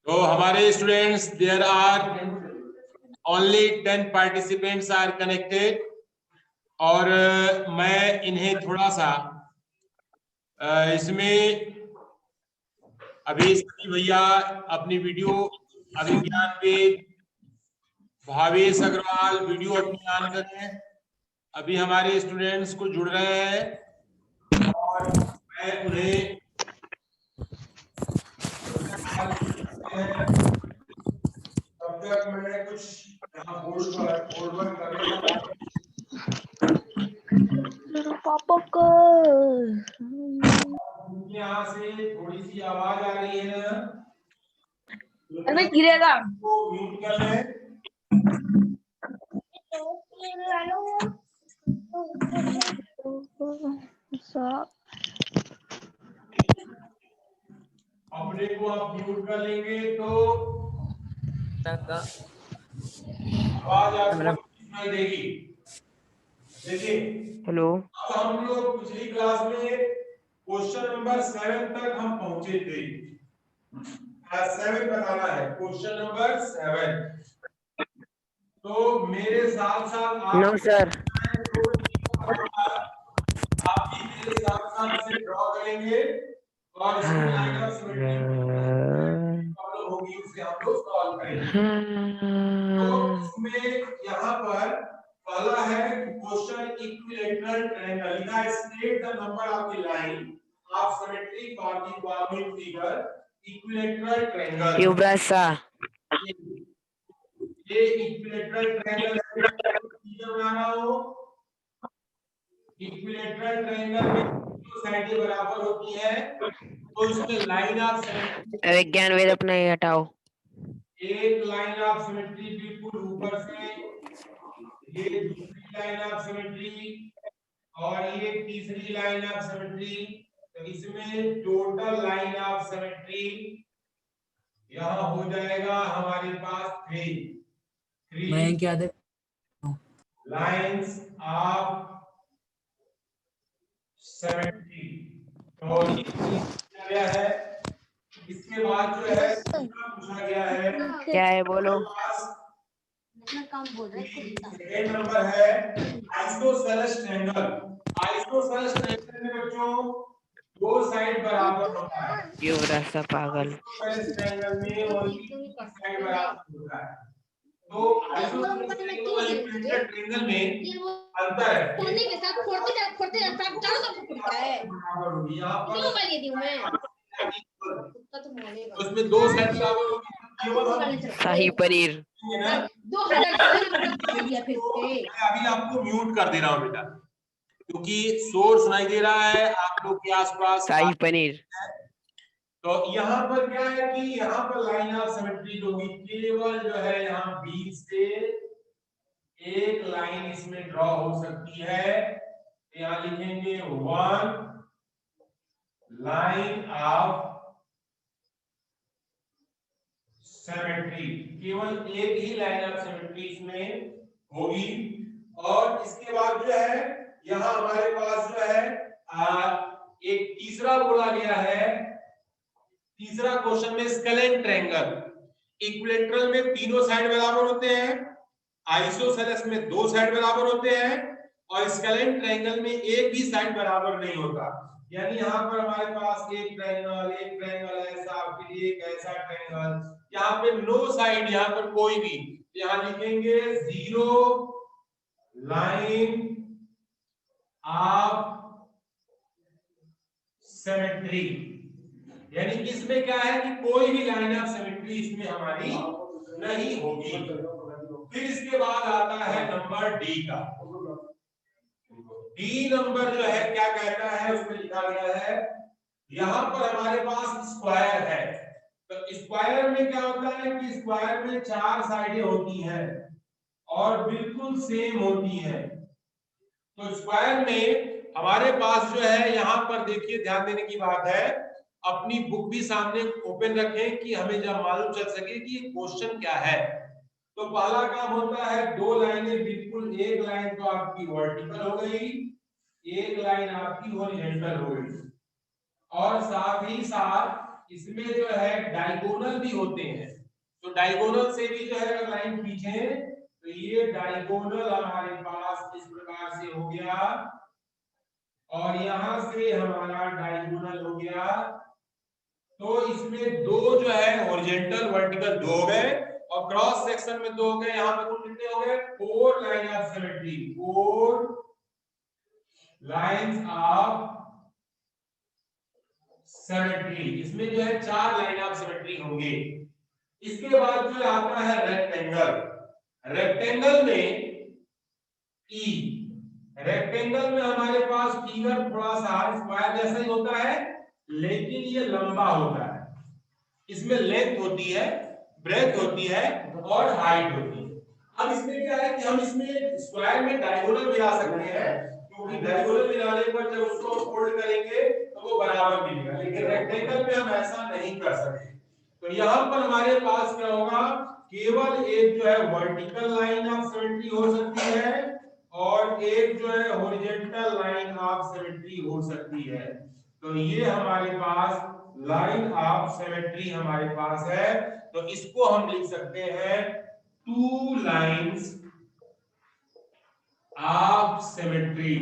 तो हमारे students there are only 10 participants are connected और मैं इन्हें थोड़ा सा इसमें अभी सभी भैया अपनी वीडियो अभिज्ञान वेद भावेश अग्रवाल वीडियो अपनी ऑन करें। अभी हमारे स्टूडेंट्स को जुड़ रहे हैं और मैं उन्हें तब तक मैं कुछ यहाँ बोर्ड पर कर लेता हूँ। पापा को यहाँ से थोड़ी सी आवाज आ रही है ना, अरे गिरेगा। तो म्यूट कर लें। अपने को आप म्यूट कर लेंगे तो आवाज आपको सुनाई देगी। देखिए, हेलो, अब हम लोग पिछली क्लास में क्वेश्चन नंबर 7 तक हम पहुंचे थे। 7 बताना है, क्वेश्चन नंबर 7। तो मेरे साथ साथ आप नो सर, आप भी मेरे साथ साथ से ड्रॉ करेंगे और इसमें लाइन ऑफ सिमेट्री प्रॉब्लम होगी, उसे हम लोग सॉल्व करेंगे। तो इसमें यहाँ पर पहला है क्वेश्चन इक्विलैटरल ट्रायंगल। लिखा है state the number of the line of symmetry for the following figure equilateral triangle. Yuvraj सा ये इक्विलैटरल ट्रायंगल है, फिगर बना रहा हूं। इक्विलैटरल ट्रायंगल में दो साइडें बराबर होती है, तो इसमें लाइन ऑफ सिमेट्री विज्ञान वेद अपना ये हटाओ। एक लाइन ऑफ सिमेट्री बिल्कुल ऊपर से, ये दूसरी लाइन ऑफ सिमेट्री और ये तीसरी लाइन ऑफ सिमेट्री। तो इसमें टोटल लाइन ऑफ सिमेट्री यहां हो जाएगा हमारे पास 3 मैं क्या दे लाइंस ऑफ सिमेट्री। तो ये किया गया है। इसके बाद जो है दूसरा पूछा गया है, क्या है बोलो। सेकंड नंबर है आइसोसेलेस ट्रायंगल। आइसोसेलेस ट्रायंगल में बच्चों दो साइड बराबर होता है। युवराज सा पागल। आइसोसेलेस ट्रायंगल में ओनली एक साइड बराबर होता है। तो आइसोसेलेस ट्रायंगल और इक्विलैटरल ट्रायंगल में अंतर है। फोड़ने के साथ फोड़ते चारों तरफ फोड़ता है। बराबर होगी यहाँ पर। मोबाइल दे दी हूं मैं। उसमें दो साइड बराबर होगी, केवल हम शाही पनीर। 2000 दिया फिर से। अभी आपको म्यूट कर दे रहा हूँ बेटा, क्योंकि शोर सुनाई दे रहा है आप लोग के आसपास। शाही पनीर। तो यहाँ पर क्या है कि यहाँ पर लाइन ऑफ सिमेट्री जो होगी केवल जो है यहाँ बीच से एक लाइन इसमें ड्रॉ हो सकती है। यहाँ लिखेंगे 1 लाइन ऑफ सिमेट्री, केवल एक ही लाइन ऑफ सिमेट्री इसमें होगी। और इसके बाद जो है यहाँ हमारे पास जो है एक तीसरा बोला गया है। तीसरा क्वेश्चन में स्केलेन ट्रायंगल। इक्विलैटरल में तीनों साइड बराबर होते हैं, आइसोसेलेस में दो साइड बराबर होते हैं और स्केलेन ट्रायंगल में एक भी साइड बराबर नहीं होता। यानी यहाँ पर हमारे पास एक ट्रायंगल ऐसा, फिर एक ऐसा ट्रायंगल। यहाँ पे नो साइड, यहाँ पर कोई भी। यहाँ लिखेंगे 0 लाइन ऑफ सिमेट्री। यानी इसमें क्या है कि कोई भी लाइन ऑफ सिमेट्री इसमें हमारी नहीं होगी। फिर इसके बाद आता है नंबर डी का। डी नंबर जो है क्या कहता है, उसमें लिखा गया है यहां पर हमारे पास स्क्वायर है। तो स्क्वायर में क्या होता है कि स्क्वायर में 4 साइडें होती हैं और बिल्कुल सेम होती हैं। तो स्क्वायर में हमारे पास जो है यहाँ पर देखिए, ध्यान देने की बात है, अपनी बुक भी सामने ओपन रखें कि हमें जब मालूम चल सके कि क्वेश्चन क्या है। तो पहला काम होता है दो लाइनें बिल्कुल, एक लाइन तो आपकी वर्टिकल हो गई, एक लाइन आपकी हॉरिजॉन्टल हो गई, और साथ ही साथ इसमें जो है डायगोनल भी होते हैं, तो डायगोनल से भी जो है अगर लाइन खींचे तो ये डायगोनल हमारे पास इस प्रकार से हो गया और यहां से हमारा डायगोनल हो गया। तो इसमें दो जो है हॉरिजॉन्टल वर्टिकल दो हो गए और क्रॉस सेक्शन में दो हो गए। यहां पे कुल कितने हो गए? 4 line of symmetry, 4 lines of symmetry. इसमें जो है 4 लाइन ऑफ सिमेट्री होंगे। इसके बाद जो आता है रेक्टेंगल। रेक्टेंगल में रेक्टेंगल में हमारे पास फिगर थोड़ा सा स्क्वायर जैसा ही होता है लेकिन ये लंबा होता है। इसमें लेंथ होती है, ब्रेथ होती है और हाइट होती है। अब इसमें क्या है कि हम इसमें स्क्वायर में डायगोनल मिला सकते हैं, क्योंकि डायगोनल मिलाने पर जब उसको फोल्ड करेंगे तो वो बराबर मिलेगा, लेकिन रेक्टेंगल में हम ऐसा नहीं कर सकते। तो यहाँ पर हमारे पास क्या होगा, केवल एक जो है वर्टिकल लाइन ऑफ सिमेट्री हो सकती है और एक जो है हॉरिजॉन्टल लाइन ऑफ सिमेट्री हो सकती है। तो ये हमारे पास लाइन ऑफ सिमेट्री हमारे पास है। तो इसको हम लिख सकते हैं 2 लाइंस ऑफ सिमेट्री।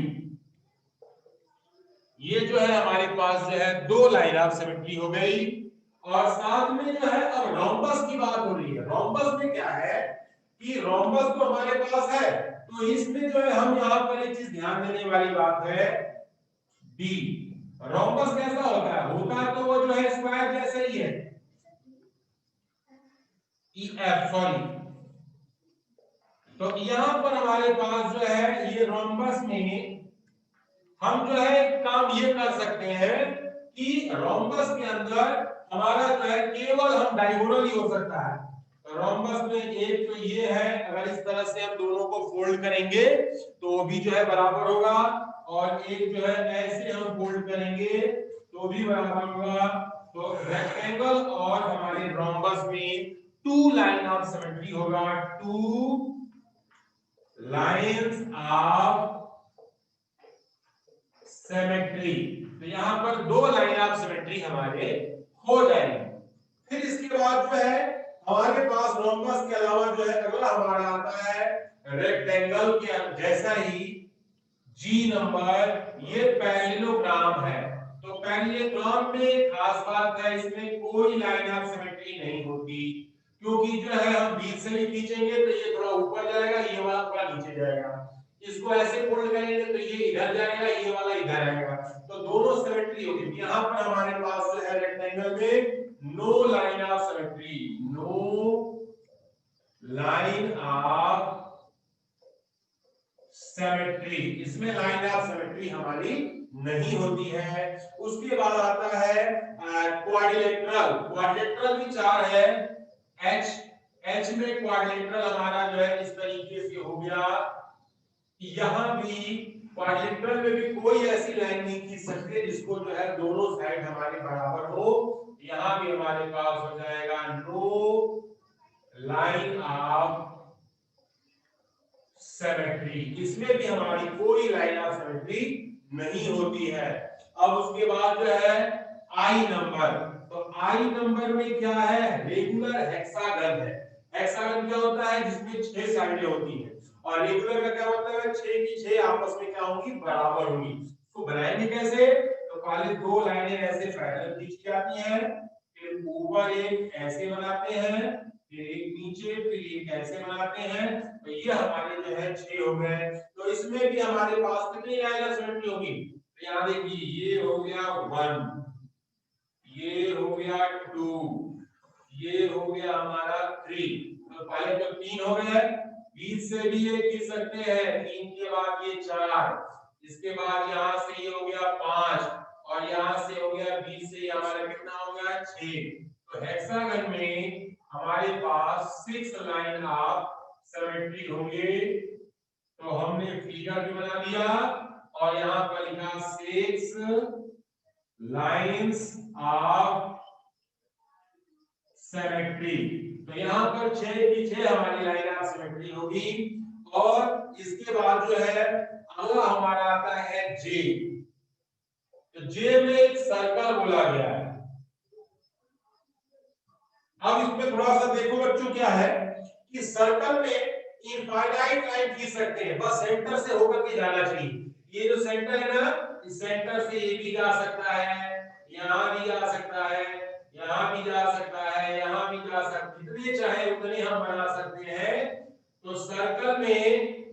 ये जो है हमारे पास जो है 2 लाइन ऑफ सिमेट्री हो गई। और साथ में जो है अब रोम्बस की बात हो रही है। रोम्बस में क्या है कि रोम्बस तो हमारे पास है, तो इसमें जो है हम यहाँ पर एक चीज ध्यान देने वाली बात है, डी रोम्बस कैसा होता है? होता तो वो जो है स्क्वायर जैसे ही है, सॉरी। तो यहां पर हमारे पास जो है ये रोम्बस में हम जो है काम ये कर सकते हैं कि रोम्बस के अंदर हमारा जो है केवल हम डायगोनल ही हो सकता है। तो रोम्बस में एक तो ये है, अगर इस तरह से हम दोनों को फोल्ड करेंगे तो वो भी जो है बराबर होगा, और एक जो है ऐसे हम फोल्ड करेंगे तो भी बराबर होगा। तो रेक्टेंगल और हमारे रोम्बस में 2 लाइन ऑफ सिमेट्री होगा, 2 लाइंस ऑफ सिमेट्री। तो यहां पर 2 लाइन ऑफ सिमेट्री हमारे हो जाएंगे। फिर इसके बाद जो है हमारे पास रोम्बस के अलावा जो है अगला हमारा आता है रेक्टेंगल के जैसा ही जी नंबर, ये पैरेललोग्राम है। तो पैरेललोग्राम में खास बात है, इसमें कोई लाइन ऑफ सिमेट्री नहीं होती, क्योंकि जो है हम बीच से भी खींचेंगे तो ये थोड़ा ऊपर जाएगा, ये वाला थोड़ा नीचे जाएगा। इसको ऐसे फोल्ड करेंगे तो ये इधर जाएगा, ये वाला इधर आएगा, तो दोनों सिमेट्री होगी। यहाँ पर हमारे पास जो है रेक्टेंगल में no line of symmetry, no line of symmetry, इसमें लाइन ऑफ सिमेट्री हमारी नहीं होती है। उसके बाद आता है क्वाड्रिलेटरल। क्वाड्रिलेटरल भी 4 है, एच में क्वाड्रिलेटरल हमारा जो है इस तरीके से हो गया। यहां भी क्वाड्रिलेटरल में भी कोई ऐसी लाइन नहीं खींच सकते जिसको जो है दोनों साइड हमारे बराबर हो। यहां भी हमारे पास हो जाएगा नो लाइन ऑफ सिमेट्री, इसमें भी हमारी कोई लाइन ऑफ सिमेट्री नहीं होती है। अब उसके बाद जो है आई नंबर। तो आई नंबर में क्या है? रेगुलर हेक्सागन है। हेक्सागन क्या होता है? जिसमें 6 साइडें होती हैं, और रेगुलर का क्या होता है? 6 की 6 आपस में क्या होंगी? बराबर होंगी। तो बनाएंगे कैसे? तो पहले 2 लाइनें ऐसे पैरेलल खींची जाती हैं, फिर ऊपर एक ऐसे बनाते हैं, फिर एक नीचे, फिर एक ऐसे बनाते हैं। तो ये हमारे जो है 6 हो गए। तो इसमें भी हमारे पास कितनी लाइन ऑफ सिमेट्री होगी? तो यहाँ देखिए, ये हो गया 1, ये हो गया 2, ये हो गया हमारा 3। तो पहले तो 3 हो गए, बीच से भी ये खींच सकते हैं, 3 के बाद ये 4, इसके बाद यहाँ से ये हो गया 5, और यहाँ से हो गया बीच से हमारा कितना हो गया? 6। तो हेक्सागन में हमारे पास 6 लाइन ऑफ सिमेट्री होंगे। तो हमने फिगर भी बना दिया और यहाँ पर लिखा 6 लाइंस ऑफ सिमेट्री। तो यहाँ पर 6 की 6 हमारी लाइन ऑफ सिमेट्री होगी। और इसके बाद जो है अगला हमारा आता है जे। तो जे में एक सर्कल बोला गया है, अब इसमें थोड़ा सा देखो बच्चों, क्या है कि सर्कल में इनफाइनाइट लाइन खींच सकते हैं, बस सेंटर से होकर के जाना चाहिए। ये जो सेंटर है ना, इस सेंटर से ये भी जा सकता है, यहाँ भी जा सकता है, यहाँ भी जा सकता है, यहाँ भी जा सकता है, जितने चाहे उतने हम बना सकते हैं। तो सर्कल में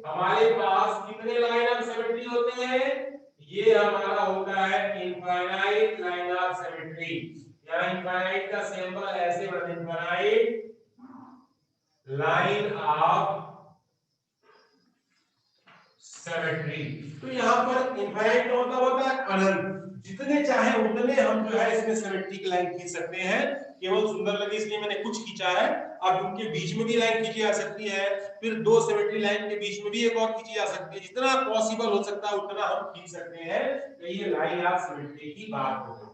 हमारे पास कितने लाइन ऑफ सिमेट्री होते हैं? ये हमारा होता है इनफाइनाइट लाइन ऑफ सिमेट्री। यहाँ इनफाइनाइट का सिंबल ऐसे बने, इनफाइनाइट लाइन ऑफ सिमेट्री। तो यहाँ पर इनफाइनाइट का मतलब होता है अनंत, जितने चाहे उतने हम जो है इसमें सिमेट्री की लाइन खींच सकते हैं। केवल सुंदर लगे इसलिए मैंने कुछ खींचा है, अब उनके बीच में भी लाइन खींची जा सकती है, फिर दो सिमेट्री लाइन के बीच में भी एक और खींची जा सकती है, जितना पॉसिबल हो सकता है उतना हम खींच सकते हैं। तो ये लाइन ऑफ सिमेट्री की बात हो गई।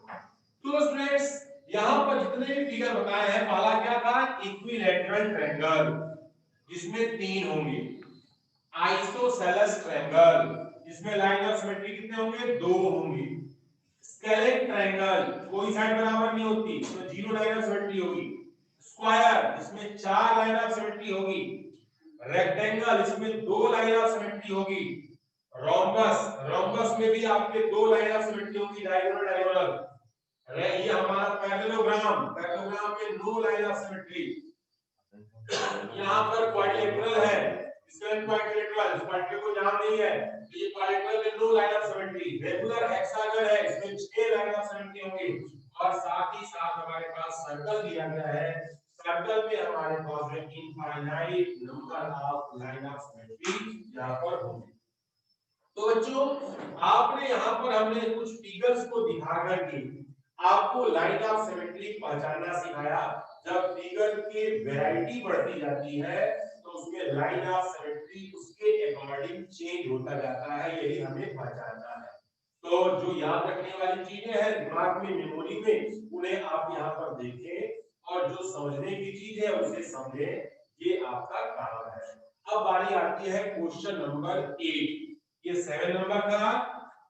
तो स्टूडेंट्स, यहाँ पर जितने भी फिगर बताए हैं, पहला क्या था? इक्विलैटरल ट्रायंगल, जिसमें तीन होंगे। आइसोसेलेस ट्रायंगल, जिसमें लाइन ऑफ सिमेट्री कितने होंगे? दो होंगे। स्केलेट ट्रायंगल, कोई साइड बराबर नहीं होती, तो जीरो लाइन ऑफ सिमेट्री होगी। स्क्वायर, जिसमें चार लाइन ऑफ सिमेट्री होगी। रेक्टेंगल, इसमें दो लाइन ऑफ सिमेट्री होगी। रोम्बस, रोम्बस में भी आपके दो लाइन ऑफ सिमेट्री होगी, डायगोनल डायगोनल। ये हमारा पैरेललोग्राम, पैरेललोग्राम में नो लाइन ऑफ सिमेट्री। यहाँ पर क्वाड्रिलेटरल है, इसमें क्वाड्रिलेटरल, क्वाड्रिलेटरल को नाम नहीं है, तो ये क्वाड्रिलेटरल में no line of symmetry. Regular hexagon है, इसमें 6 लाइन ऑफ सिमेट्री होंगी। और साथ ही साथ हमारे पास सर्कल दिया गया है, सर्कल में हमारे पास है infinite number of line of symmetry यहाँ पर होंगे। तो बच्चों, आपने यहाँ पर हमने कुछ फिगर्स को दिखा करके आपको लाइन ऑफ सिमेट्री पहचानना सिखाया। जब फिगर की वैरायटी बढ़ती जाती है तो उसमें लाइन ऑफ सिमेट्री उसके अकॉर्डिंग चेंज होता जाता है, यही हमें पहचानना है। तो जो याद रखने वाली चीजें हैं दिमाग में, मेमोरी में, उन्हें आप यहाँ पर देखें, और जो समझने की चीज है उसे समझें, ये आपका काम है। अब बारी आती है क्वेश्चन नंबर 8। ये 7 नंबर का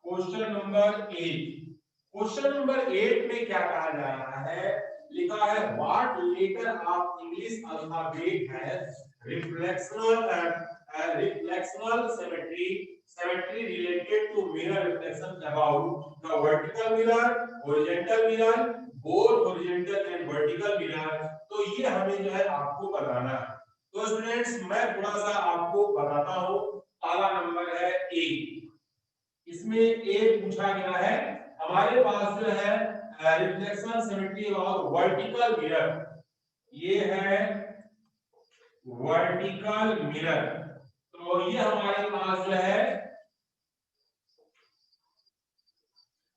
क्वेश्चन नंबर 8। क्वेश्चन नंबर 8 में क्या कहा जा रहा है? लिखा है what letter of English alphabet has reflectional symmetry related to mirror reflection about the vertical mirror, horizontal mirror, both horizontal and vertical mirror। तो ये हमें जो है आपको बताना है। तो स्टूडेंट्स, मैं थोड़ा सा आपको बताता हूँ। पहला नंबर है ए। इसमें ए पूछा गया है, हमारे पास जो है रिफ्लेक्शन सिमेट्री और वर्टिकल मिरर, ये है वर्टिकल मिरर। तो ये हमारे पास जो है,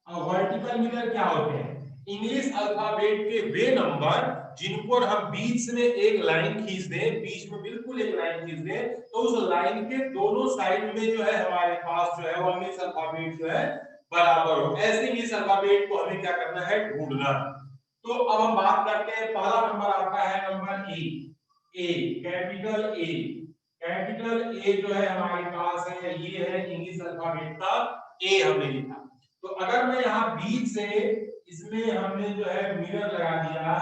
वर्टिकल मिरर क्या होते हैं? इंग्लिश अल्फाबेट के वे नंबर जिन पर हम बीच में एक लाइन खींच दें, बीच में बिल्कुल एक लाइन खींच दें, तो उस लाइन के दोनों साइड में जो है हमारे पास जो है वो इंग्लिश अल्फाबेट जो है बराबर हो। ऐसे इंग्लिश अल्फाबेट को हमें क्या करना है? ढूंढना। तो अब हम बात करते हैं, पहला नंबर आता है number A, capital A. Capital A जो है हमारे पास है, ये है इंग्लिश अल्फाबेट का ए हमने लिखा। तो अगर मैं यहाँ बीच से इसमें हमने जो है मिरर लगा दिया,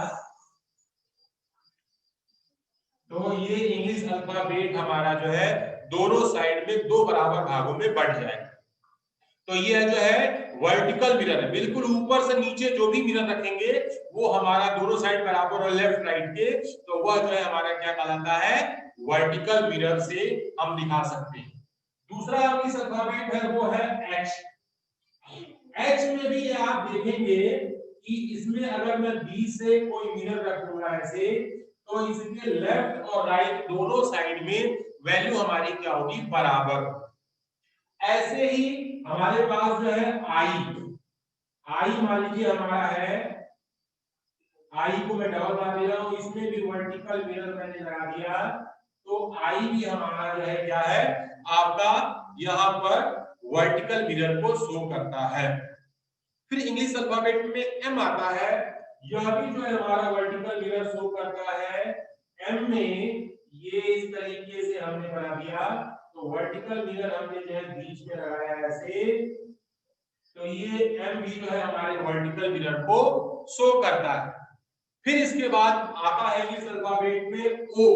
तो ये इंग्लिश अल्फाबेट हमारा जो है दोनों साइड में दो बराबर भागों में बढ़ जाएगा। तो ये जो है वर्टिकल मिरर है, बिल्कुल ऊपर से नीचे जो भी मिरर रखेंगे वो हमारा दोनों साइड बराबर और लेफ्ट राइट के, तो वह जो है हमारा क्या कहलाता है? वर्टिकल मिरर से हम दिखा सकते हैं। दूसरा इंग्लिश अल्फाबेट है वो है एच। एच में भी आप देखेंगे कि इसमें अगर मैं बीच से कोई मिरर रखूंगा ऐसे, तो इसके लेफ्ट और राइट दोनों साइड में वैल्यू हमारी क्या होगी? बराबर। ऐसे ही हमारे पास जो है आई मान लीजिए हमारा है, आई को मैं डबल मार दे रहा हूं, इसमें भी वर्टिकल मिरर मैंने लगा दिया, तो आई भी हमारा जो है क्या है? आपका यहां पर वर्टिकल मिरर को शो करता है। फिर इंग्लिश अल्फाबेट में एम आता है, यह भी जो है हमारा वर्टिकल मिरर शो करता है। एम में ये इस तरीके से हमने बना दिया, तो वर्टिकल मिरर हमने जो है बीच में लगाया ऐसे, तो ये एम भी जो है हमारे वर्टिकल मिरर को शो करता है। फिर इसके बाद आता है इंग्लिश अल्फाबेट में ओ।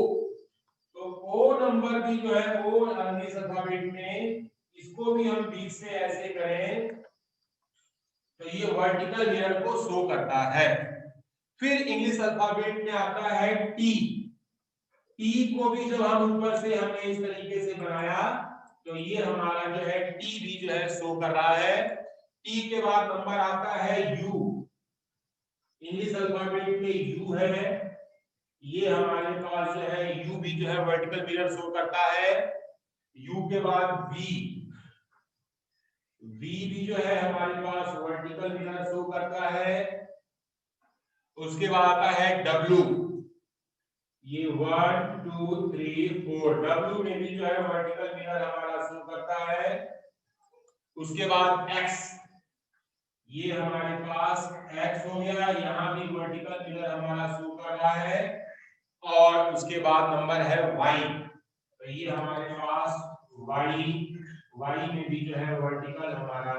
तो ओ नंबर भी जो है ओ इंग्लिश अल्फाबेट में, इसको भी हम बीच से ऐसे करें तो ये वर्टिकल मिरर को शो करता है। फिर इंग्लिश अल्फाबेट में आता है टी। टी को भी जब हम ऊपर से हमने इस तरीके से बनाया तो ये हमारा जो है टी भी जो है शो कर रहा है। टी के बाद नंबर आता है यू। इंग्लिश अल्फाबेट में यू है, ये हमारे पास जो है यू भी जो है वर्टिकल मिरर शो करता है। यू के बाद वी। वी भी जो है हमारे पास वर्टिकल मिरर शो करता है। उसके बाद आता है डब्ल्यू। ये 1 2 3 4 डब्ल्यू में भी जो है वर्टिकल मिरर हमारा शो करता है। उसके बाद एक्स, ये हमारे पास एक्स हो गया, यहाँ भी वर्टिकल मिरर हमारा शो कर रहा है। और उसके बाद नंबर है वाई। तो ये हमारे पास वाई, वाई में भी जो है वर्टिकल हमारा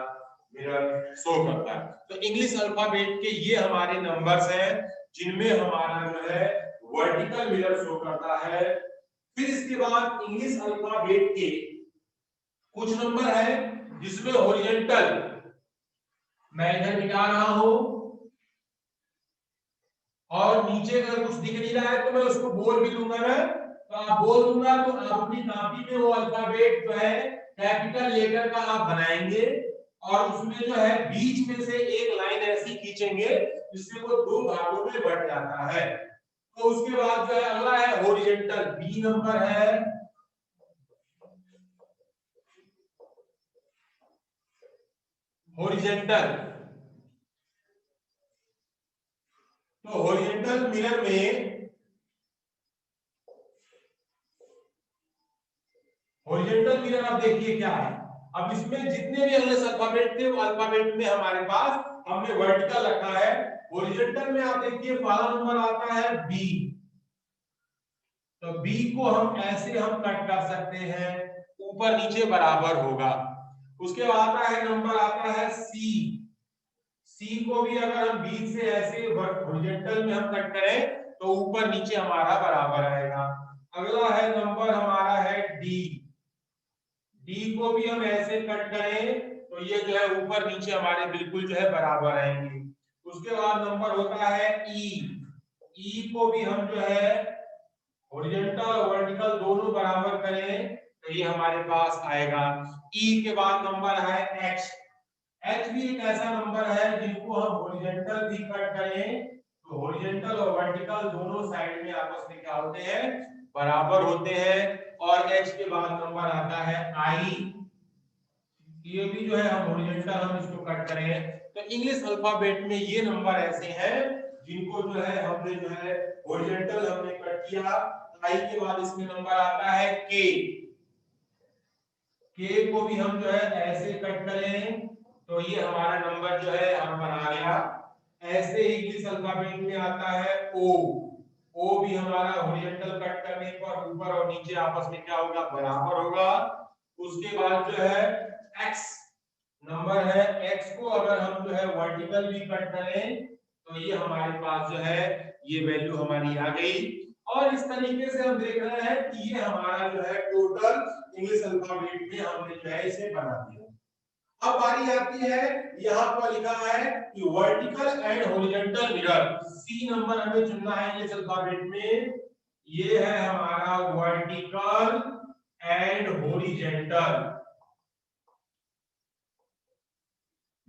मिरर शो करता है। तो इंग्लिश अल्फाबेट के ये हमारे नंबर्स हैं जिनमें हमारा जो है वर्टिकल मिरर शो करता है। फिर इसके बाद इंग्लिश अल्फाबेट के कुछ नंबर है जिसमें हॉरिजॉन्टल, मैं इधर मिटा रहा हूं और नीचे अगर कुछ दिख नहीं रहा है तो मैं उसको बोल भी दूंगा मैं, तो आप बोल दूंगा तो आप अपनी कॉपी में वो अल्फाबेट जो है कैपिटल लेटर का आप बनाएंगे और उसमें जो है बीच में से एक लाइन ऐसी खींचेंगे जिससे वो दो भागों में बट जाता है। तो उसके बाद जो है अगला है हॉरिजॉन्टल, बी नंबर है। हॉरिजॉन्टल, तो हॉरिजॉन्टल मिरर में हॉरिजॉन्टल मिरर आप देखिए क्या है। अब इसमें जितने भी इंग्लिश अल्फाबेट थे वो अल्फाबेट में हमारे पास हमने वर्टिकल रखा है। हॉरिजॉन्टल में आप देखिए पहला नंबर आता है बी। तो बी को हम ऐसे हम कट कर सकते हैं, ऊपर नीचे बराबर होगा। उसके बाद आता है नंबर आता है सी। सी को भी अगर हम बीच से ऐसे हॉरिजॉन्टल में हम कट करें तो ऊपर नीचे हमारा बराबर आएगा। अगला है नंबर हमारा है डी। डी को भी हम ऐसे कट करें तो ये जो है ऊपर नीचे हमारे बिल्कुल जो है बराबर आएंगे। उसके बाद नंबर होता है ई। ई को भी हम जो है हॉरिजॉन्टल और वर्टिकल दोनों बराबर करें तो ये हमारे पास आएगा। ई के बाद नंबर है एच। एच भी एक ऐसा नंबर है जिनको हम हॉरिजॉन्टल भी कट करें तो हॉरिजॉन्टल और वर्टिकल दोनों साइड में आपस में क्या होते हैं, बराबर होते हैं। और एच के बाद नंबर आता है आई। ये भी जो है हम हॉरिजॉन्टल हम इसको कट करें तो इंग्लिश अल्फाबेट में ये नंबर ऐसे हैं जिनको जो है हमने जो है हॉरिजॉन्टल हमने कट किया। आई के बाद इसमें नंबर आता है के। के को भी हम जो है ऐसे कट करें तो ये हमारा नंबर जो है यहाँ पर आ गया। ऐसे ही इंग्लिश अल्फाबेट में आता है ओ। ओ भी हमारा हॉरिजॉन्टल कट करने पर ऊपर और नीचे आपस में क्या होगा, बराबर होगा। उसके बाद जो है एक्स नंबर है, एक्स को अगर हम जो है वर्टिकल भी कट करें तो ये हमारे पास जो है ये वैल्यू हमारी आ गई। और इस तरीके से हम देख रहे हैं कि ये हमारा जो है टोटल इंग्लिश अल्फाबेट में हमने जो है इसे बना दिया। अब बारी आती है, यहाँ पर लिखा है कि vertical and horizontal mirror, C number हमें चुनना है इंग्लिश अल्फाबेट में। ये है हमारा वर्टिकल एंड हॉरिजॉन्टल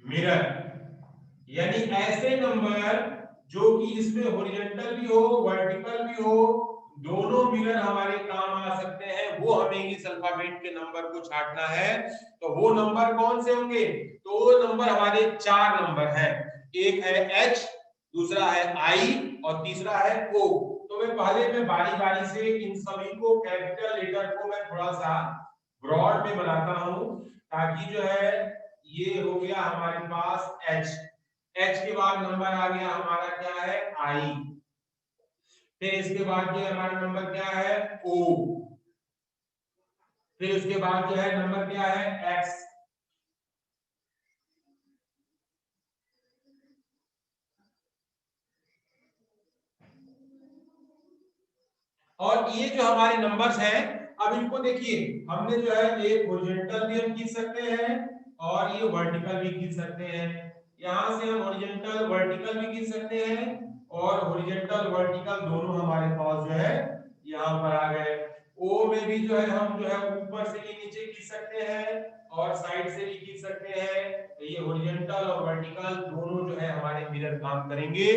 मिरर, यानी ऐसे नंबर जो कि इसमें हॉरिजॉन्टल भी हो वर्टिकल भी हो, दोनों मिरर हमारे काम आ सकते हैं। वो हमें इंग्लिश अल्फाबेट के नंबर को छांटना है। तो वो नंबर कौन से होंगे, तो वो नंबर हमारे 4 नंबर हैं। एक है एच, दूसरा है आई और तीसरा है ओ। तो मैं बारी बारी से इन सभी को कैपिटल लेटर को मैं थोड़ा सा ब्रॉड में बनाता हूं ताकि जो है ये हो गया हमारे पास एच। एच के बाद नंबर आ गया हमारा क्या है, आई। फिर इसके बाद जो हमारा नंबर क्या है, ओ। फिर उसके बाद जो है नंबर क्या है, एक्स। और ये जो हमारे नंबर्स हैं, अब इनको देखिए, हमने जो है एक हॉरिजॉन्टल भी हम खींच सकते हैं और ये वर्टिकल भी खींच सकते हैं। यहां से हम हॉरिजॉन्टल वर्टिकल भी खींच सकते हैं और हॉरिजॉन्टल वर्टिकल दोनों हमारे पास जो है यहां पर आ गए। ओ में भी जो है हम जो है ऊपर से भी नीचे खींच सकते हैं और साइड से भी खींच सकते हैं। तो ये हॉरिजॉन्टल और वर्टिकल दोनों जो है हमारे मिरर काम करेंगे।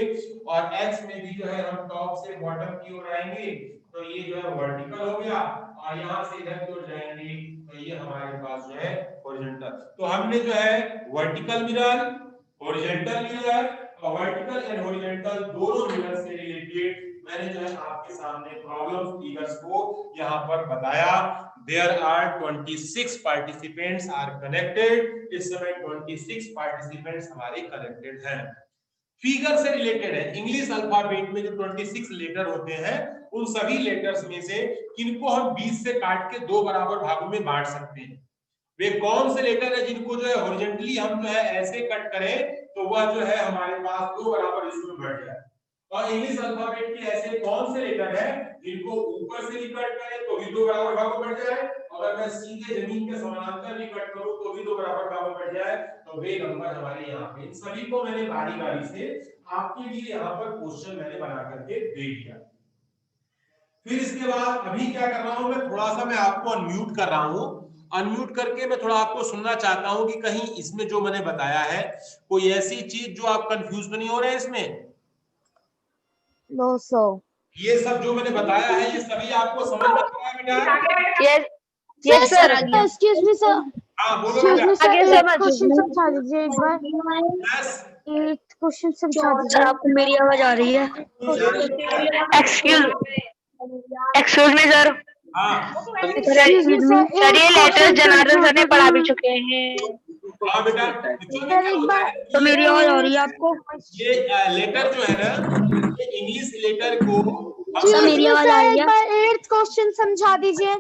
और एक्स में भी जो है हम टॉप से बॉटम की ओर आएंगे तो ये जो है वर्टिकल हो गया और यहां से इधर की ओर जाएंगे तो ये हमारे पास जो है हॉरिजॉन्टल। तो हमने जो है वर्टिकल मिरर, हॉरिजॉन्टल मिरर और वर्टिकल एंड हॉरिजॉन्टल दोनों मिरर से रिलेटेड मैंने जो है आपके सामने प्रॉब्लम फिगर्स को यहां पर बताया। There are 26 participants are connected। इस समय 26 participants हमारे कनेक्टेड हैं। फिगर से रिलेटेड है। इंग्लिश अल्फाबेट में जो 26 लेटर होते हैं उन सभी लेटर्स में से किनको हम 20 से काट के दो बराबर भागों में बांट सकते हैं। वे कौन से लेटर है जिनको जो है हॉरिजॉन्टली हम जो है ऐसे कट करें तो वह जो है हमारे पास दो बराबर इसमें बढ़ जाए। और इंग्लिश अल्फाबेट के ऐसे कौन से लेटर है जिनको ऊपर से भी कट करें तो भी दो बराबर भागों में बढ़ जाए, अगर मैं सीधे जमीन के समानांतर भी कट करूं तो भी दो बराबर भागों में बढ़ जाए, तो वे नंबर हमारे यहाँ पे सभी को मैंने बारी बारी से आपके लिए यहाँ पर क्वेश्चन मैंने बना करके दे दिया। फिर इसके बाद अभी क्या कर रहा हूं, मैं थोड़ा सा मैं आपको अनम्यूट कर रहा हूं। अनम्यूट करके मैं थोड़ा आपको सुनना चाहता हूं कि कहीं इसमें जो मैंने बताया है कोई ऐसी चीज जो आप कंफ्यूज तो नहीं हो रहे हैं इसमें। No sir. ये सब जो मैंने बताया है ये सभी आपको समझ में आ रहा है बेटा? यस यस सर आ गया। एक्सक्यूज मी सर, हाँ बोलो एक्सक्यूज बेटा। मी सर, आगे एक समझ। क्वेश्चन समझा दीजिए एक बार। यस। एक क्वेश्चन समझा सर दीजिए। आपको मेरी आवाज आ रही है? Excuse excuse me sir. हाँ एक्सक्यूज मी सर, सर ये एक लेटर क्वेश्चन जनार्दन समझा सर ने पढ़ा भी दीजिए। चुके हैं। हाँ बेटा, एक्चुअली सर क्या एक होता बार, है तो मेरी आवाज आ रही है आपको? ये लेटर जो है ना, ये इंग्लिश लेटर को हम सर मेरी एक्सक्यूज मी आवाज आ सर, रही एक है? बार 8th क्वेश्चन समझा दीजिए।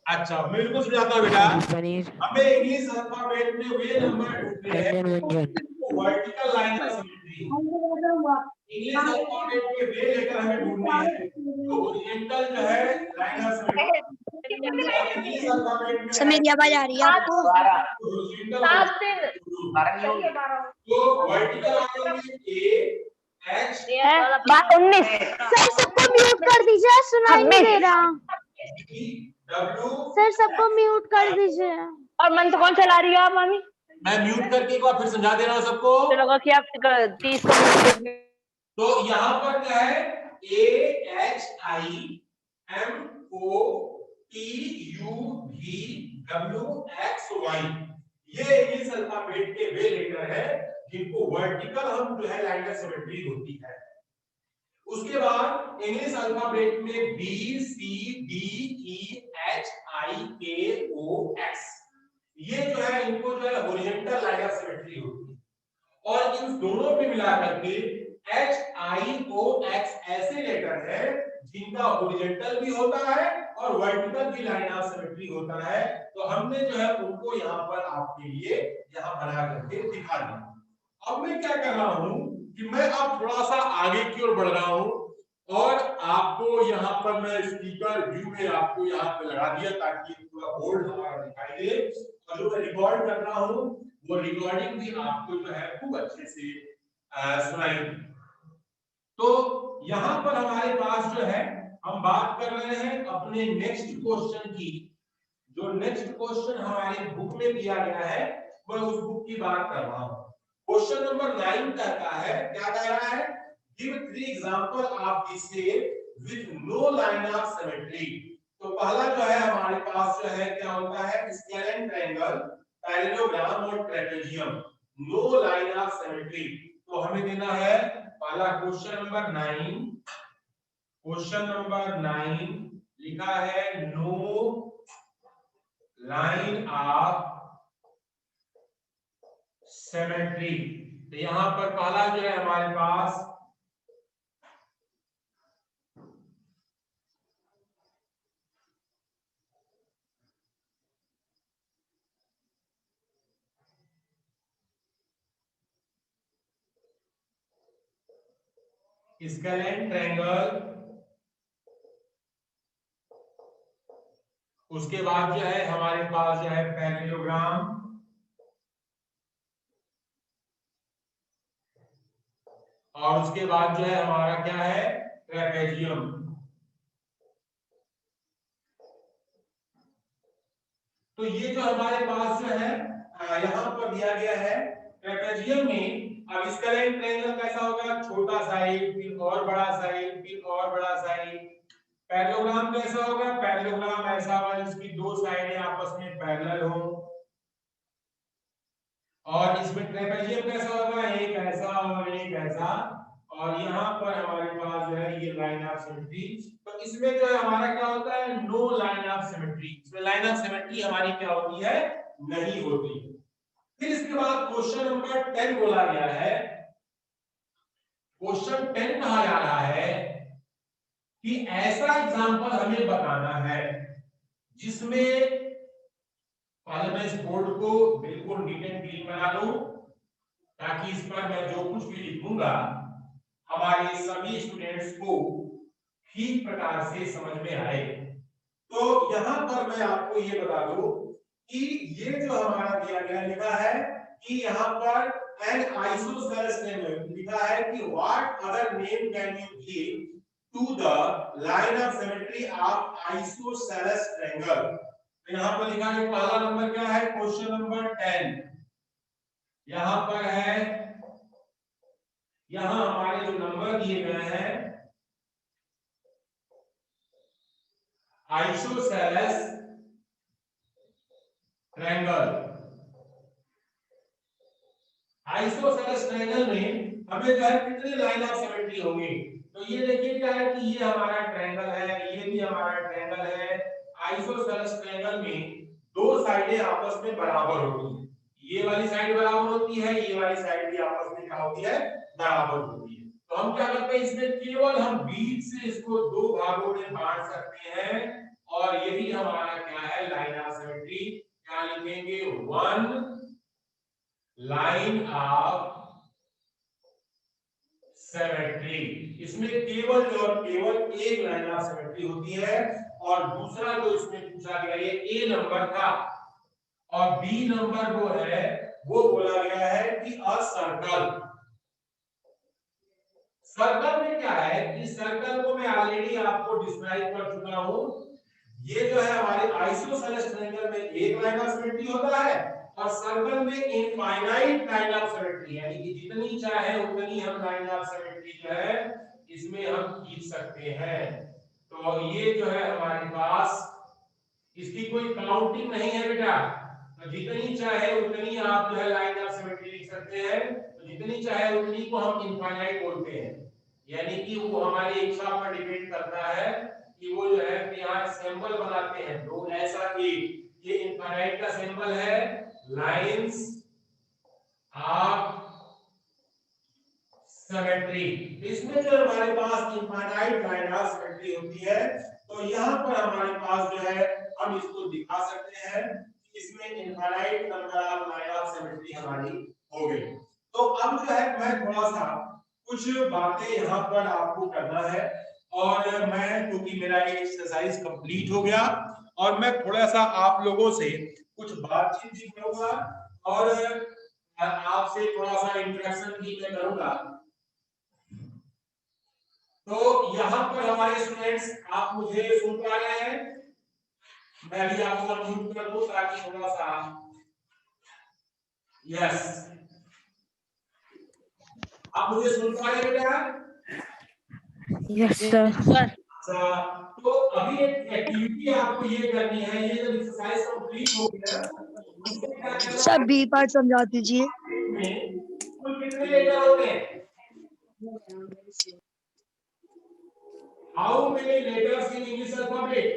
अच्छा मैं इनको समझाता हूँ बेटा। पनीर हमें इंग्लिश अल्फाबेट में वे नंबर ढूंढने हैं व्यंजन व्यंजन। Vertical line of symmetry. English alphabet के वे लेटर हमें ढूंढने हैं जो ओरिएंटल जो है लाइन ऑफ सिमेट्री, और इंग्लिश अल्फाबेट में सर है मेरी आवाज आ रही है आपको? तो वर्टिकल आ जाएंगे ए एच 19 सर सबको म्यूट कर दीजिए, सुनाई नहीं दे रहा। डब्ल्यू। सर सबको म्यूट कर दीजिए। और मंत्र कौन चला रही है आप मामी? मैं म्यूट करके एक बार फिर समझा दे रहा हूँ सबको। तो लगा कि आप 30 का तो यहाँ पर क्या है A H I M O T U V W X Y, ये इंग्लिश अल्फाबेट के वे लेटर है जिनको वर्टिकल हम जो है लाइन ऑफ सिमेट्री होती है। उसके बाद इंग्लिश अल्फाबेट में B C D E H I K O x, ये जो है इनको जो है हॉरिजॉन्टल लाइन ऑफ सिमेट्री होती है। और इन दोनों पे मिलाकर के एच आई ओ एक्स ऐसे लेटर है जिनका हॉरिजॉन्टल भी होता है और वर्टिकल भी लाइन ऑफ सिमेट्री होता है। तो हमने जो है उनको यहाँ पर आपके लिए यहाँ बना करके दिखा दिया। अब मैं क्या कर रहा हूं कि मैं अब थोड़ा सा आगे की ओर बढ़ रहा हूं और आपको यहाँ पर मैं स्पीकर व्यू में आपको यहाँ पे लगा दिया ताकि पूरा बोर्ड हमारा दिखाई दे, और जो मैं रिकॉर्ड कर रहा हूँ वो रिकॉर्डिंग भी आपको जो है खूब अच्छे से सुनाई। तो यहाँ पर हमारे पास जो है हम बात कर रहे हैं अपने नेक्स्ट क्वेश्चन की। जो नेक्स्ट क्वेश्चन हमारे बुक में दिया गया है मैं उस बुक की बात कर रहा हूँ। क्वेश्चन नंबर 9 कहता है, क्या कह रहा है, give 3 example of the shape with no line of symmetry. तो पहला जो है हमारे पास जो है क्या होता है, स्केलेन ट्रायंगल, पैरेललोग्राम और trapezium, no line of symmetry. तो हमें देना है पहला क्वेश्चन नंबर 9, क्वेश्चन नंबर 9 लिखा है नो लाइन ऑफ सिमेट्री। तो यहां पर पहला जो है हमारे पास स्केलेन ट्रायंगल उसके बाद जो है हमारे पास जो है पैरेललोग्राम, और उसके बाद जो है हमारा क्या है ट्रेपेजियम। तो ये जो हमारे पास जो है यहाँ पर दिया गया है ट्रेपेजियम में। अब इसका लाइन ट्रायंगल कैसा होगा, छोटा साइड फिर और बड़ा साइड फिर और बड़ा साइड। पैरेललोग्राम कैसा होगा, पैरेललोग्राम ऐसा होगा जिसकी दो साइडें आपस में पैरेलल हो। और इसमें ट्रेपेजियम कैसा होगा, एक ऐसा और एक ऐसा, और यहाँ पर हमारे पास जो है ये लाइन ऑफ सिमेट्री। तो इसमें जो है हमारा क्या होता है, नो लाइन ऑफ सिमेट्री। इसमें लाइन ऑफ सिमेट्री हमारी क्या होती है, नहीं होती। फिर इसके बाद क्वेश्चन नंबर 10 बोला गया है। क्वेश्चन 10 कहा जा रहा है कि ऐसा एग्जांपल हमें बताना है जिसमें, पहले मैं इस बोर्ड को बिल्कुल नीट एंड क्लीन बना लूं ताकि इस पर मैं जो कुछ भी लिखूंगा हमारे सभी स्टूडेंट्स को ठीक प्रकार से समझ में आए। तो यहां पर मैं आपको ये बता दूं कि ये जो हमारा दिया गया लिखा है कि यहाँ पर एन आइसोसेलेस ट्रायंगल लिखा है कि what other name can you give to the line of symmetry of isosceles triangle. तो यहाँ पर लिखा है पहला नंबर क्या है, क्वेश्चन नंबर 10 यहाँ पर है। यहाँ हमारे जो नंबर दिए गए हैं, आइसोसेलेस ट्रायंगल। आइसोसेलेस ट्रायंगल में हमें जो है कितने लाइन ऑफ सिमेट्री होंगे। तो ये देखिए क्या है कि ये हमारा ट्रायंगल है, ये भी हमारा ट्रायंगल है। आइसोसेलेस ट्रायंगल में दो साइडें आपस में बराबर होती है, ये वाली साइड बराबर होती है, ये वाली साइड भी आपस में क्या होती है, बराबर होती है। तो हम क्या करते हैं, इसमें केवल हम बीच से इसको दो भागों में बांट सकते हैं, और यही हमारा क्या है, लाइन ऑफ सिमेट्री। क्या लिखेंगे, वन लाइन ऑफ सिमेट्री। इसमें केवल और केवल एक लाइन ऑफ सिमेट्री होती है। और दूसरा जो इसमें पूछा गया, ये ए नंबर था और बी नंबर जो है वो बोला गया है कि अ सर्कल। सर्कल में क्या है कि सर्कल को मैं ऑलरेडी आपको डिस्क्राइब कर चुका हूं। ये जो है हमारे आइसोसेलेस ट्रायंगल में एक लाइन ऑफ सिमेट्री होता है, और सर्कल में इनफाइनाइट लाइन ऑफ सिमेट्री, यानी कि जितनी चाहे उतनी हम लाइन ऑफ सिमेट्री जो है इसमें हम खींच सकते हैं। तो ये जो है हमारे पास, इसकी कोई काउंटिंग नहीं है बेटा। तो जितनी चाहे उतनी आप जो है लाइन ऑफ सिमेट्री लिख सकते हैं। तो जितनी चाहे उतनी को हम इनफाइनाइट बोलते हैं, यानी कि वो हमारी इच्छा पर डिपेंड करता है कि वो जो है यहाँ सिंबल बनाते हैं दो ऐसा कि ये इनफाइनाइट का सिंबल है, लाइंस ऑफ सिमेट्री। इसमें जो हमारे पास इनफाइनाइट लाइन ऑफ सिमेट्री होती है, तो यहाँ पर हमारे पास जो है हम इसको दिखा सकते हैं कि इसमें infinite number of line of symmetry हमारी हो गई। तो अब जो है मैं थोड़ा सा कुछ बातें यहाँ पर आपको करना है, और मैं क्योंकि मेरा ये एक्सरसाइज कंप्लीट हो गया, और मैं थोड़ा सा आप लोगों से कुछ बातचीत भी करूंगा और आपसे थोड़ा सा इंटरेक्शन भी मैं करूंगा। तो यहाँ पर हमारे स्टूडेंट्स, आप मुझे सुन पा रहे हैं? मैं भी आपको म्यूट कर दूं ताकि थोड़ा सा, यस, आप मुझे सुन पा रहे हैं बेटा? Yes sir. तो अभी एक एक्टिविटी आपको ये करनी है, ये जब एक्सरसाइज कंप्लीट हो गया सर बी पार्ट समझा दीजिए। कुल कितने लेटर होते हैं? How many letters in English alphabet?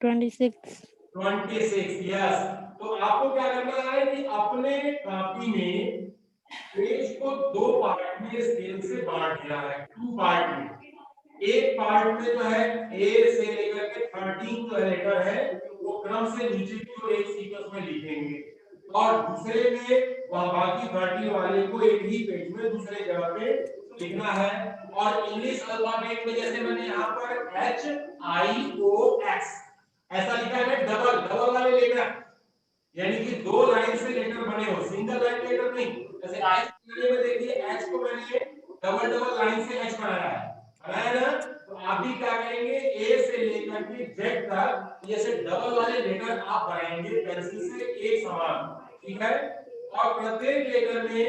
26। 26, yes. तो आपको क्या करना है कि अपने कॉपी में पेज को दो पार्ट में स्केल से बांट दिया है, टू पार्ट में। एक पार्ट में जो है ए से लेकर के 13 जो लेटर है वो क्रम से नीचे की ओर एक सीक्वेंस में लिखेंगे, और दूसरे में वह बाकी 30 वाले को एक ही पेज में दूसरे जगह पे लिखना है। और इंग्लिश अल्फाबेट में जैसे मैंने यहाँ पर HIOX ऐसा लिखा है, डबल डबल वाले लेटर, यानी कि दो लाइन से लेटर बने हो, सिंगल लाइन लेटर नहीं। जैसे एच में देखिए, एच को मैंने डबल डबल लाइन से एच बनाया ना, तो आप भी क्या करेंगे, ए से लेकर के जेड तक ये से डबल वाले लेटर आप बनाएंगे पेंसिल से एक समान, ठीक है। और प्रत्येक लेटर में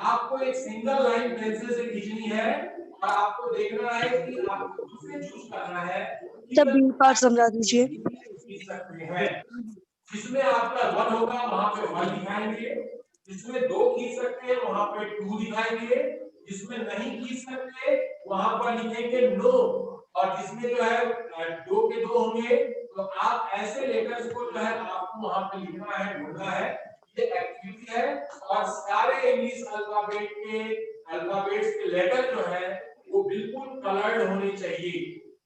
आपको एक सिंगल लाइन पेंसिल से खींचनी है और आपको देखना है कि आपको खुद से चूज करना है जब बी पार्ट समझा दीजिए। खींच सकते हैं। जिसमें आपका 1 होगा वहां पे 1 दिखाएंगे, जिसमें 2 खींच सकते हैं वहां पे 2 दिखाएंगे, जिसमें नहीं खींच सकते वहां पर लिखेंगे नो, और जिसमें जो है 2 के 2 होंगे तो आप ऐसे लेटर्स को जो है आपको वहां पे लिखना है, ढूंढना है। ये एक्टिविटी है और सारे इंग्लिश अल्फाबेट्स के लेटर जो है वो बिल्कुल कलर्ड होने चाहिए।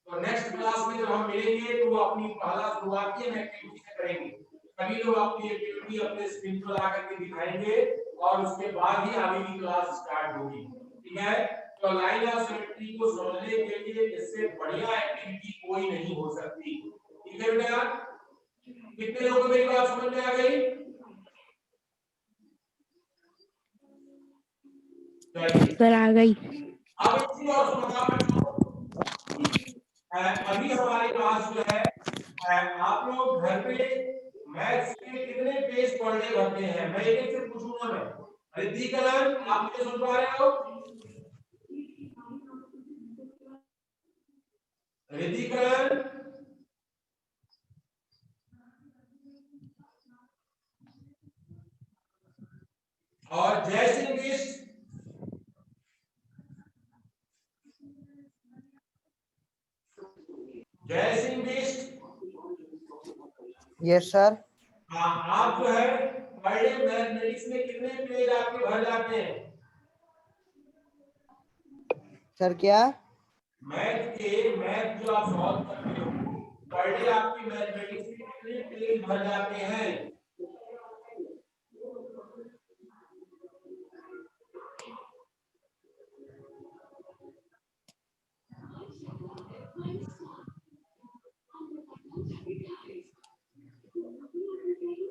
तो नेक्स्ट क्लास में जब हम मिलेंगे तो वो अपनी पहला शुरुआती एक्टिविटी से करेंगे। सभी लोग अपनी एक्टिविटी अपने स्क्रीन पर ला करके दिखाएंगे और उसके बाद ही आगे की क्लास स्टार्ट होगी, ठीक है। तो लाइन ऑफ सिमेट्री को समझने के लिए इससे बढ़िया एक्टिविटी कोई नहीं हो सकती, ठीक है बेटा। कितने लोगों को मेरी बात समझ में आ गई? सर आ गई। अब एक चीज और सुना बच्चों, अभी हमारे पास जो है आप लोग घर पे मैथ्स के कितने पेज पर डे भरते हैं? मैं एक से पूछूंगा। मैं रिद्धि कलन, आप मुझे सुन पा रहे हो? रिद्धि कलन और जय सिंह बिष्ट, जय सिंह बिष्ट। Yes sir. हाँ, आप जो है पर डे मैथमेटिक्स में कितने पेज आपके भर जाते हैं? सर क्या? मैथ जो आप सॉल्व करते हो पर डे आपकी मैथमेटिक्स में कितने पेज भर जाते हैं?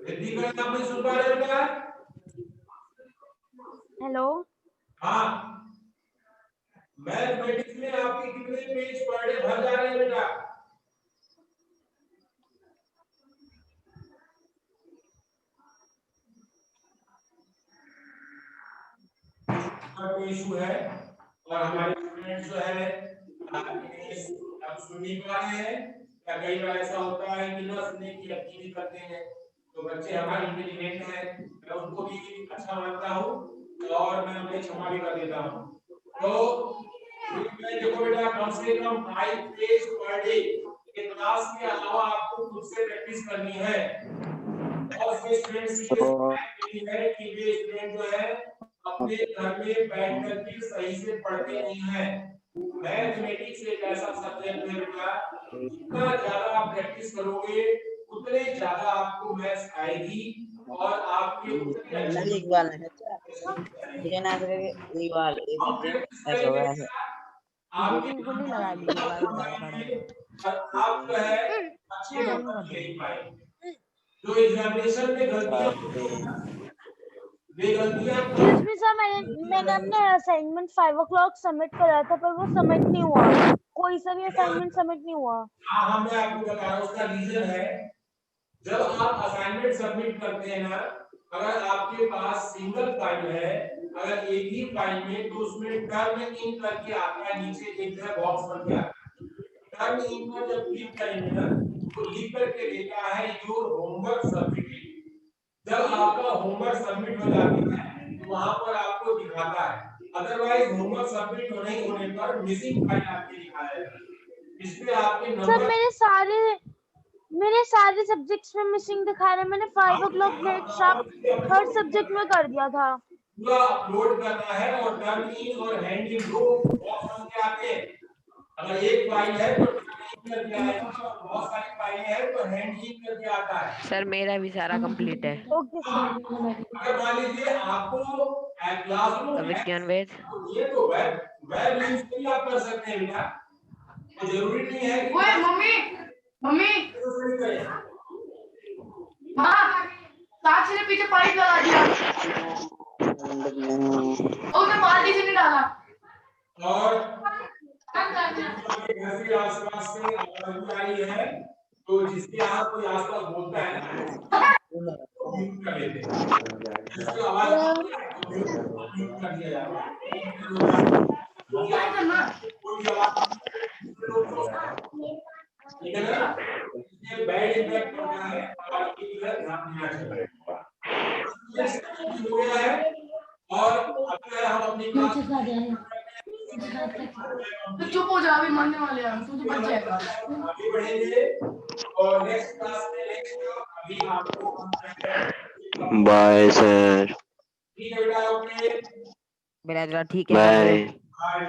रिद्धि करण, आप मुझे सुन पा रहे हो क्या? हेलो। हाँ, मैथमेटिक्स में आपके कितने पेज पर डे भर जा रहे हैं बेटा? इशू है और हमारे स्टूडेंट्स जो है अब सुन नहीं पा रहे हैं, या कई बार ऐसा होता है कि ना सुनने की एक्टिविटी करते हैं, तो बच्चे हमारे इंटेलिजेंट हैं, मैं उनको भी अच्छा मानता हूँ और मैं उन्हें क्षमा भी कर देता हूँ। तो देखो बेटा, कम से कम 5 पेज पर डे क्लास के अलावा आपको खुद से प्रैक्टिस करनी है। और से स्टूडेंट्स की है कि वे स्टूडेंट जो है अपने घर में बैठ कर के सही से पढ़ते नहीं हैं। मैथमेटिक्स एक ऐसा सब्जेक्ट है बेटा, जितना ज्यादा आप प्रैक्टिस करोगे उतने ज्यादा आपको मैथ्स आएगी और आपके इकबाल है ये ना करके इकबाल ये सब्जेक्ट ऐसा हो गया है। बिल्कुल नहीं लगा दी आप जो है अच्छे नंबर ले पाएंगे। जो एग्जामिनेशन में गलतियां एक्सक्यूज मी सर, मैंने अपने असाइनमेंट 5 o'clock सबमिट करा था पर वो सबमिट नहीं हुआ, कोई सा भी असाइनमेंट सबमिट नहीं हुआ। हाँ, मैं आपको बता रहा हूँ उसका रीजन है, जब आप असाइनमेंट सबमिट करते हैं ना, अगर आपके पास सिंगल फाइल है, अगर एक ही फाइल में, तो उसमें टर्न इन करके आता है, नीचे एक जगह बॉक्स बन के आता है। टर्न इन पर जब क्लिक करेंगे ना तो लिख करके देता है योर होमवर्क सबमिटेड। जब आपका होमवर्क सबमिट हो जाता है तो वहां पर आपको दिखाता है, अदरवाइज होमवर्क सबमिट नहीं होने पर मिसिंग फाइल आपके दिखाएगा। इसमें आपके नंबर सर मेरे सारे सब्जेक्ट्स में मिसिंग दिखा रहे हैं। मैंने 5 o'clock ग्रेड शार्प हर सब्जेक्ट में कर दिया था। पूरा अपलोड करना है और टर्न इन और हैंड इन दो बॉक्स बन के आते हैं। अगर एक फाइल है तो टर्न इन करके आएगा और बहुत सारी फाइलें हैं तो हैंड इन करके आता है। सर मेरा भी सारा कंप्लीट है। Okay sir. अगर मान लीजिए आपको क्लासरूम विज्ञान वेद ये तो वेब वेब यूज भी आप कर सकते हैं बेटा, तो जरूरी नहीं है कि ओए मम्मी मम्मी शुरू करें। माँ साक्षी ने पीछे पाइप लगा दिया और उसने बाल्टी से नहीं डाला। और घर के आसपास से आवाज आई है, तो जिसके यहाँ कोई आसपास बोलता है तो म्यूट कर लेते हैं, जिसकी आवाज म्यूट कर दिया जाता है। क्या करना? कोई आवाज ठीक है ना, इससे बैड इम्पैक्ट पड़ता है, आवाज की तरफ ध्यान देना चाहिए। हो गया है, और अब जो है हम अपनी क्लास तो चुप हो जा, अभी मरने वाले हैं हम, तू तो बच जाएगा। आगे बढ़ेंगे और नेक्स्ट क्लास में नेक्स्ट अभी आपको बाय सर। ठीक है बेटा, ओके मेरा ठीक है। बाय। बाय।